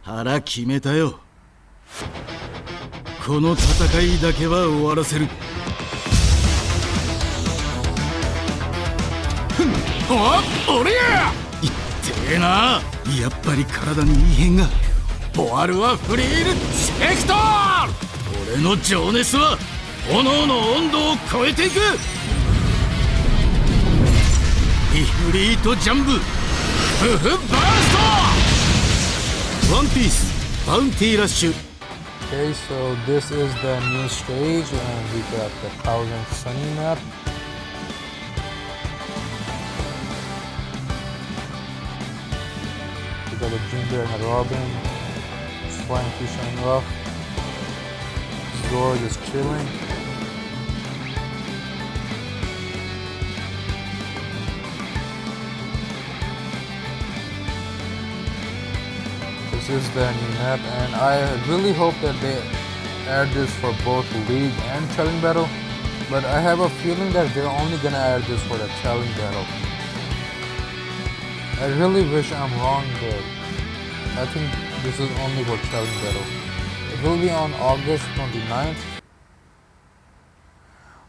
腹決めたよ。この戦いだけは終わらせる。おりゃいってえな。やっぱり体に異変が。ボワルはフリールスペクトール。俺の情熱は炎の温度を超えていく。イフリートジャンブフフバースト。ワンピースバウンティーラッシュ。 Okay, so this is the new stage and we got the Thousand Sunny map. We got the Ginger and the Robin, Flying Fish showing off, Zoro just chilling. This is the new map and I really hope that they add this for both League and Challenge Battle, but I have a feeling that they're only gonna add this for the Challenge Battle. I really wish I'm wrong, but I think this is only for Challenge Battle. It will be on August 29th.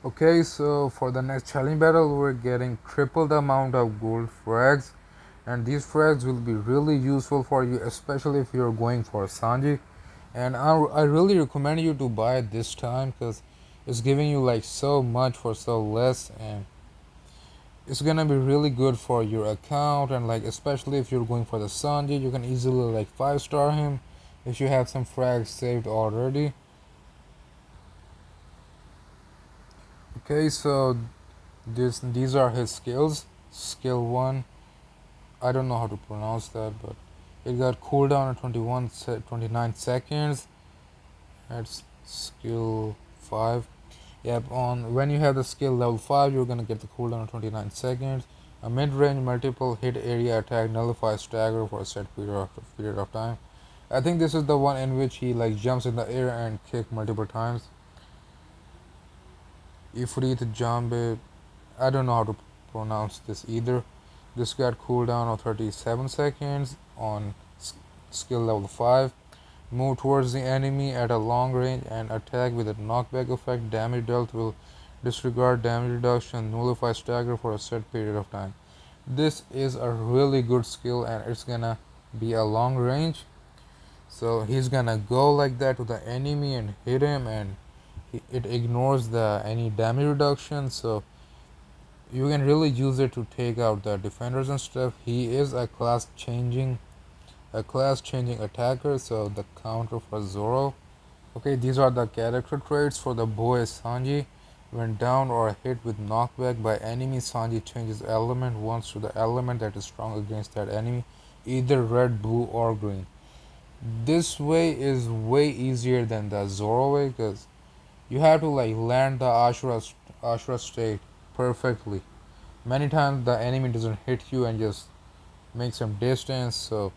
Okay, so for the next Challenge Battle, we're getting triple the amount of gold frags. And these frags will be really useful for you, especially if you're going for Sanji. And I really recommend you to buy it this time because it's giving you like so much for so less, and it's gonna be really good for your account. And like especially if you're going for the Sanji, you can easily like 5-star him if you have some frags saved already. Okay, so these are his skills. Skill 1, I don't know how to pronounce that, but it got cooldown at 29 seconds. That's skill 5. Yep, on when you have the skill level 5, you're gonna get the cooldown at 29 seconds. A mid-range multiple hit area attack nullifies stagger for a set period of time. I think this is the one in which he like jumps in the air and kick multiple times. Ifrit Jambe, I don't know how to pronounce this either. This got cooldown of 37 seconds on skill level 5. Move towards the enemy at a long range and attack with a knockback effect. Damage dealt will disregard damage reduction, nullify stagger for a set period of time. This is a really good skill and it's gonna be a long range. So he's gonna go like that to the enemy and hit him, and it ignores the any damage reduction. So you can really use it to take out the defenders and stuff. He is a class changing attacker, so the counter for Zoro. Okay, these are the character traits for the boy Sanji. When down or hit with knockback by enemy, Sanji changes element once to the element that is strong against that enemy, either red, blue, or green. This way is way easier than the Zoro way because you have to like land the Ashura state perfectly. Many times the enemy doesn't hit you and just make some distance. So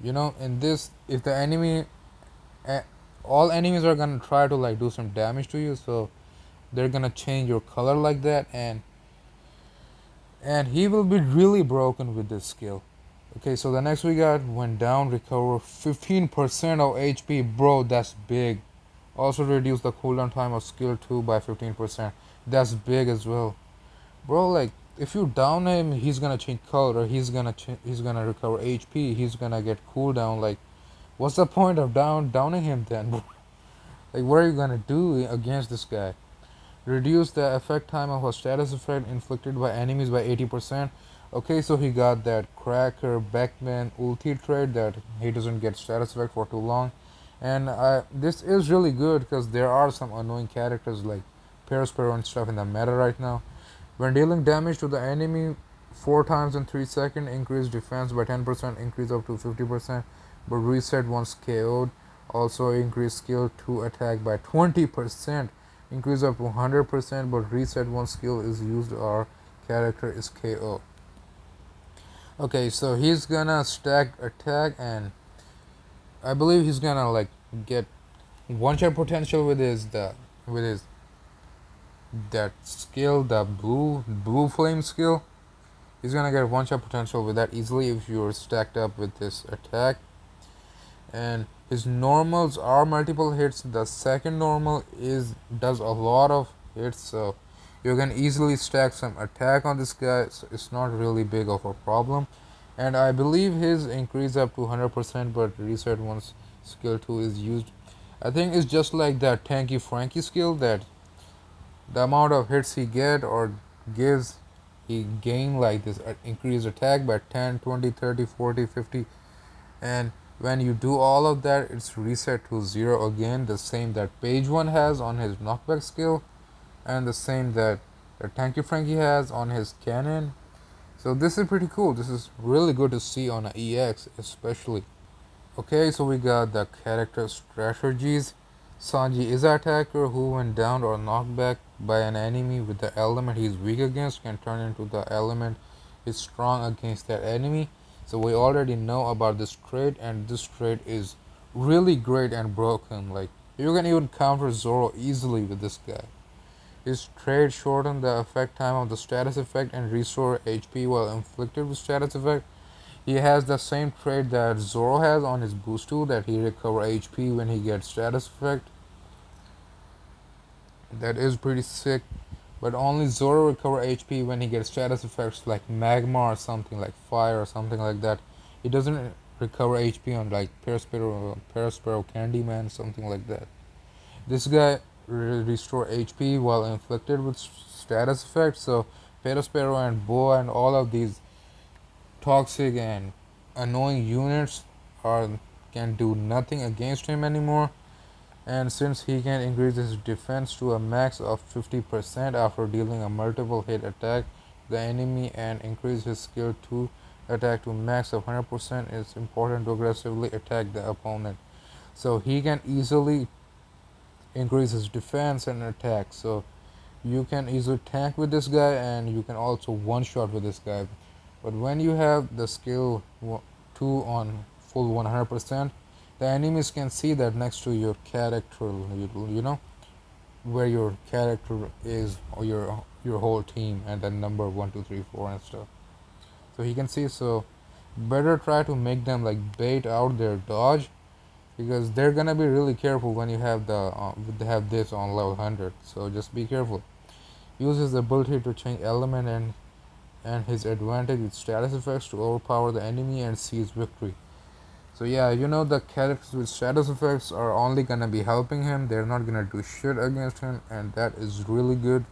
in this, if the enemy all enemies are gonna try to like do some damage to you, so they're gonna change your color like that, and he will be really broken with this skill. Okay, so the next we got when down, recover 15% of HP. Bro, that's big. Also reduce the cooldown time of skill 2 by 15%. That's big as well. Bro, like if you down him, he's gonna change color, he's gonna recover HP, he's gonna get cooldown. Like what's the point of downing him then? Like what are you gonna do against this guy? Reduce the effect time of a status effect inflicted by enemies by 80%. Okay, so he got that Cracker Beckman ulti trade that he doesn't get status effect for too long. And this is really good because there are some annoying characters like Perospero and stuff in the meta right now. When dealing damage to the enemy 4 times in 3 seconds, increase defense by 10%, increase up to 50%, but reset once KO'd. Also increase skill 2 attack by 20%, increase up to 100%, but reset once skill is used or character is KO. Okay, so he's gonna stack attack, and I believe he's gonna like get one-shot potential with his that skill, the blue flame skill. He's gonna get one-shot potential with that easily if you're stacked up with this attack. and his normals are multiple hits. The second normal is does a lot of hits, so you can easily stack some attack on this guy, so it's not really big of a problem. And I believe his increase up to 100%, but reset once skill 2 is used. I think it's just like that Tanky Frankie skill, that the amount of hits he get or gives, he gain like this increased attack by 10, 20, 30, 40, 50, and when you do all of that, it's reset to 0 again, the same that page 1 has on his knockback skill, and the same that Tanky Frankie has on his cannon. So this is pretty cool. This is really good to see on a EX especially. Okay, so we got the character strategies. Sanji is an attacker who, when downed or knocked back by an enemy with the element he is weak against, can turn into the element is strong against that enemy. So we already know about this trait, and this trait is really great and broken. Like, you can even counter Zoro easily with this guy. His trait shorten the effect time of the status effect and restore HP while inflicted with status effect. He has the same trait that Zoro has on his boost tool, that he recover HP when he gets status effect. That is pretty sick. But only Zoro recover HP when he gets status effects like magma or something, like fire or something like that. He doesn't recover HP on like Perispero Candyman, something like that. This guy restore HP while inflicted with status effects. So Perispero and Boa and all of these toxic and annoying units are can do nothing against him anymore. And since he can increase his defense to a max of 50% after dealing a multiple hit attack the enemy and increase his skill 2 attack to max of 100%, it's important to aggressively attack the opponent. So he can easily increase his defense and attack. So you can easily tank with this guy, and you can also one shot with this guy. But when you have the skill 2 on full 100%, the enemies can see that next to your character, you know, where your character is, or your whole team, and then number 1, 2, 3, 4 and stuff. So he can see. So better try to make them like bait out their dodge, because they're gonna be really careful when you have have this on level 100. So just be careful. Use his ability to change element and his advantage with status effects to overpower the enemy and seize victory. So yeah, you know, the characters with status effects are only gonna be helping him. They're not gonna do shit against him, and that is really good.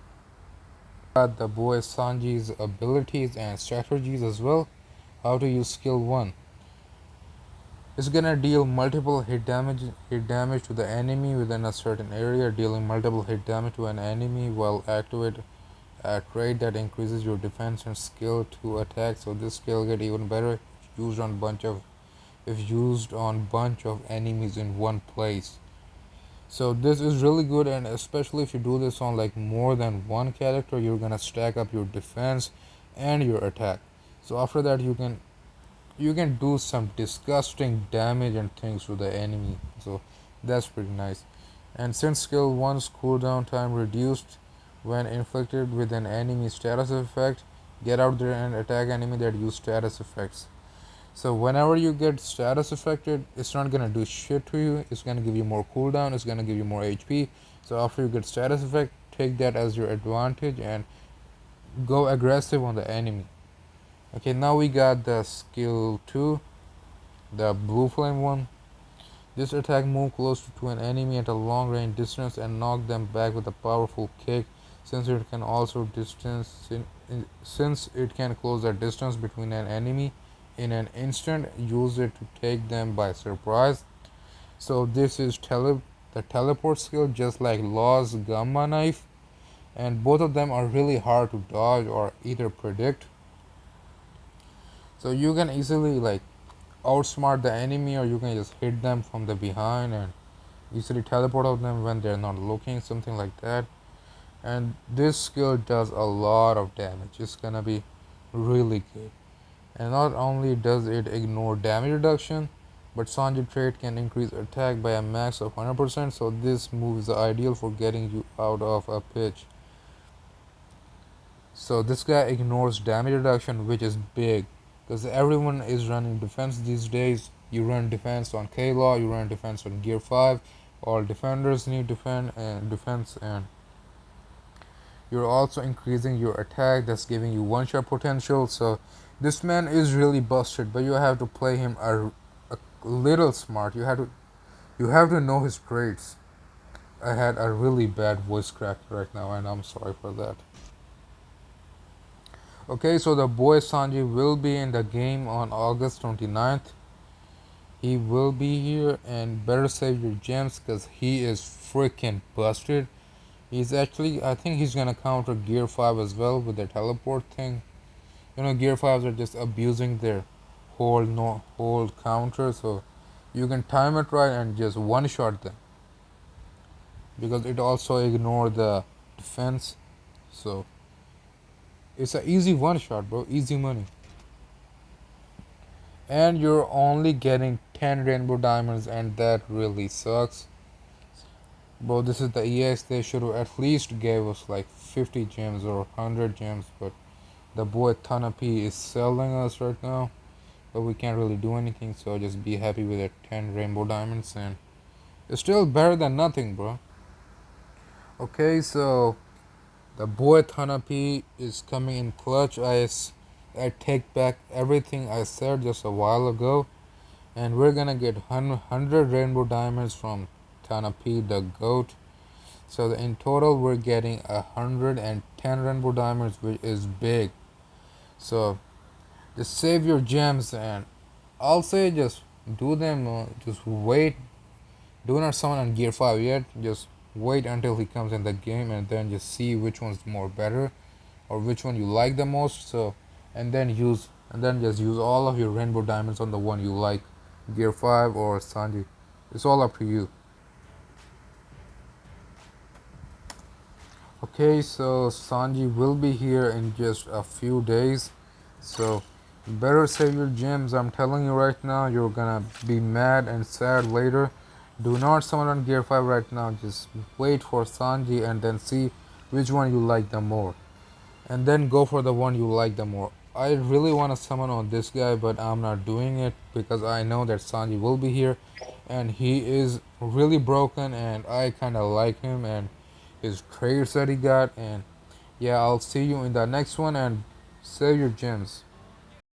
The boy Sanji's abilities and strategies as well. How to use skill 1. It's gonna deal multiple hit damage to the enemy within a certain area. Dealing multiple hit damage to an enemy while activate a trait that increases your defense and skill to attack. So this skill get even better if used on bunch of enemies in one place. So this is really good, and especially if you do this on like more than one character, you're gonna stack up your defense and your attack. So after that, you can do some disgusting damage and things to the enemy. So that's pretty nice. And since skill 1's cooldown time reduced when inflicted with an enemy status effect, get out there and attack enemy that use status effects. So whenever you get status affected, it's not gonna do shit to you. It's gonna give you more cooldown. It's gonna give you more HP. So after you get status effect, take that as your advantage and go aggressive on the enemy. Okay, now we got the skill 2, the blue flame one. This attack move close to an enemy at a long range distance and knock them back with a powerful kick. Since it can also since it can close the distance between an enemy in an instant, use it to take them by surprise. So this is the teleport skill, just like Law's Gamma Knife, and both of them are really hard to dodge or either predict. So you can easily like outsmart the enemy, or you can just hit them from the behind and easily teleport of them when they're not looking, something like that. And this skill does a lot of damage. It's gonna be really good. And not only does it ignore damage reduction, but Sanji trait can increase attack by a max of 100%, so this move is ideal for getting you out of a pitch. So this guy ignores damage reduction, which is big, because everyone is running defense these days, You run defense on K-Law, you run defense on Gear 5. All defenders need defense, and you're also increasing your attack. That's giving you one-shot potential. So this man is really busted, but you have to play him a little smart. You have to know his traits. I had a really bad voice crack right now, and I'm sorry for that. Okay, so the boy Sanji will be in the game on August 29th. He will be here, and better save your gems because he is freaking busted. He's actually, I think he's gonna counter Gear 5 as well with their teleport thing. Gear 5s are just abusing their whole counter, so you can time it right and just one shot them because it also ignore the defense. So it's an easy one shot, bro. Easy money. And you're only getting 10 rainbow diamonds, and that really sucks. Bro, this is the EX. They should have at least gave us like 50 gems or 100 gems, but the boy Tanapi is selling us right now. But we can't really do anything, so just be happy with the 10 rainbow diamonds, and it's still better than nothing, bro. Okay, so the boy Thanapi is coming in clutch. I take back everything I said just a while ago, and we're gonna get 100 rainbow diamonds from Thanapi the goat. So in total, we're getting 110 rainbow diamonds, which is big. So just save your gems, and I'll say just do them. Just wait. Do not summon on Gear 5 yet. Just wait until he comes in the game, and then just see which one's more better or which one you like the most. So and then just use all of your rainbow diamonds on the one you like, Gear 5 or Sanji. It's all up to you. Okay, so Sanji will be here in just a few days. So better save your gems. I'm telling you right now, you're gonna be mad and sad later. Do not summon on Gear 5 right now. Just wait for Sanji and then see which one you like the more. And then go for the one you like the more. I really want to summon on this guy, but I'm not doing it because I know that Sanji will be here and he is really broken, and I kind of like him and his traits that he got. And yeah, I'll see you in the next one, and save your gems.